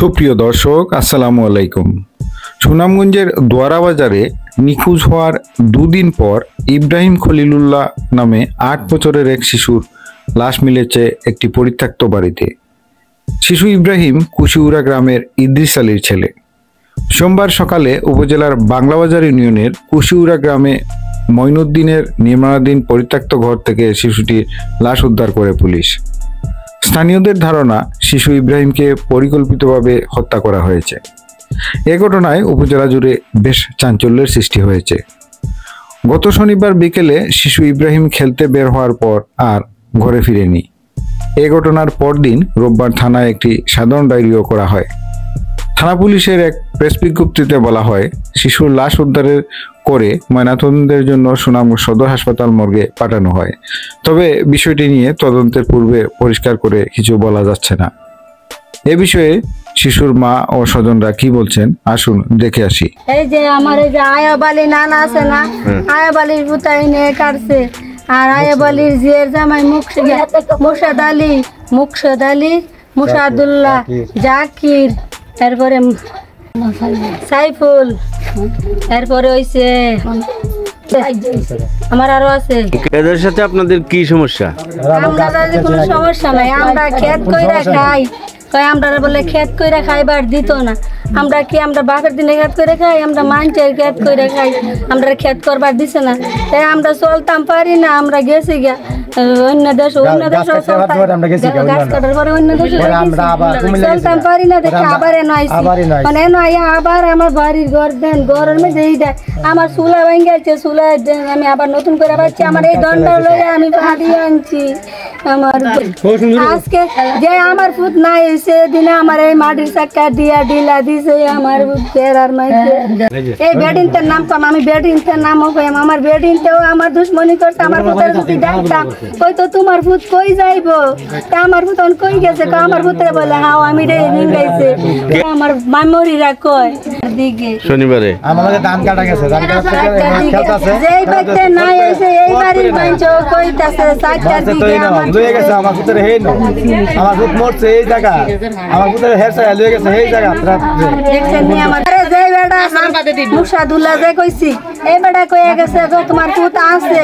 সুপ্রিয় দর্শক, আসসালামু আলাইকুম। সুনামগঞ্জের দোয়ারা বাজারে নিখোঁজ হওয়ার দুদিন পর ইব্রাহিম খলিলুল্লাহ নামে ৮ বছরের এক শিশুর লাশ মিলেছে একটি পরিত্যক্ত বাড়িতে। শিশু ইব্রাহিম কুশিউড়া গ্রামের ইদ্রিস আলীর ছেলে। সোমবার সকালে উপজেলার বাংলাবাজার ইউনিয়নের কুশিউড়া গ্রামে মঈনুদ্দিনের নির্মাণাধীন পরিত্যক্ত ঘর থেকে শিশুটির লাশ উদ্ধার করে পুলিশ। স্থানীয়দের ধারণা, শিশু ইব্রাহিমকে পরিকল্পিতভাবে হত্যা করা হয়েছে। এ ঘটনায় উপজেলা জুড়ে বেশ চাঞ্চল্যের সৃষ্টি হয়েছে। গত শনিবার বিকেলে শিশু ইব্রাহিম খেলতে বের হওয়ার পর আর ঘরে ফিরেনি। এ ঘটনার পরদিন রোববার থানায় একটি সাধারণ ডায়েরিও করা হয়। থানা পুলিশের এক প্রেস বিজ্ঞপ্তিতে বলা হয়, শিশুর লাশ উদ্ধারের করে ময়নাতদন্তের জন্য সুনামগঞ্জ সদর হাসপাতাল মর্গে পাঠানো হয়। তবে বিষয়টি নিয়ে তদন্তের পূর্বে পরিষ্কার করে কিছু বলা যাচ্ছে না। এ বিষয়ে শিশুর মা ও স্বজনরা কি বলছেন, আসুন দেখে আসি। এই যে আমার এই যে আয়াবালি নানা আছে না, আয়াবালির পুতাই নিয়ে কাটছে। আর আয়াবালির জিয়ের জামাই মুর্শাদ আলী, মুসাদুল্লাহ, জাকির, তারপরে সাইফুল, তারপরে হইছে আমার আরো আছে। এদের সাথে আপনাদের কি সমস্যা? আমরা কোনো সমস্যা নাই, আমরা ক্ষেত কইরা খাই। আমরা বলে ক্ষেত কইরা খাইবার দিত না। আমরা কি আমরা বাপের দিনে ক্ষেত করে খাই, আমরা মানুষের ক্ষেত করে খাই, আমরা ক্ষেত করবার দিছে না। তাই আমরা চলতাম পারি না, আমরা গেছি গা অন্য দেশ গাছ কাটার পরে অন্য দেশে চলতাম পারি না। দেখে আবার এনে আইসি, মানে এনে আইয়া আবার আমার বাড়ির ঘর দেন, ঘরের মধ্যে এই দেয় আমার চুলা ভেঙে গেছে, চুলা আমি আবার নতুন করে পাচ্ছি। আমার এই দণ্ড লইয়া আমি হারিয়ে আনছি। আমার আজকে যে আমার ফুট নাই সেদিনে আমার এই মাটির চাক্কা দিয়া ডিলা দিছে আমার ফেরার মাইকে। এই বেডিনটার নাম কম, আমি বেডিনটার নামও কইম। আমার বেডিনটাও আমার দুশ্মনী করছে। আমার ফুটের যদি ডাকতাম কই তো তোমার ফুট কই যাইবো, তা আমার ফুট কই গেছে, আমার ফুটরে বলে হাও আমি রে নিঙ্গাইছে। আমার মামরিরা কয় দিকে শনিবারে আমাদের ধান কাটা গেছে, ধান কাটা খেলতাছে যেই বাইতে নাই এসে এই বাড়ির বাইঞ্চ কইতাছে চারটার দিকে আমার লয়ে গেছে। আমার ফুটরে হেই না, আমার ফুট মরছে এই জায়গা, আমার ফুটরে হেরছে লয়ে গেছে এই জায়গা। দেখছেন নি আমার আরে যেই বেটা মুসাদুল্লাহ যে কইছি, এই বেটা কইয়া গেছে গো তোমার ফুট আছে,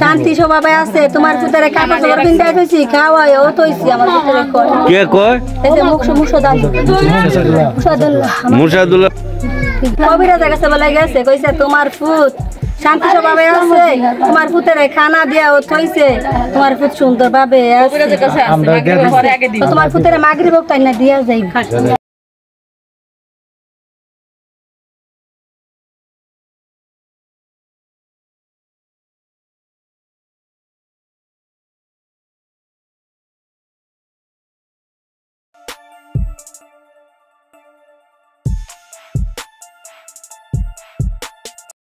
শান্তি স্বভাবে আছে, তোমার ফুটরে কাপড় চোপড় কিনতে কইছি, খাওয়ায় ও তইছি। আমার ফুটরে কয় কে কয়? এই যে মুসাদুল্লাহ কবিরা জায়গা বলে গেছে, কইছে তোমার ফুট শান্তি স্বভাবে আছে, তোমার ফুটের খানা দিয়া ও থইছে, তোমার ফুট সুন্দর ভাবে তোমার ফুটের মাগরিব টাইনা দিয়া যাই।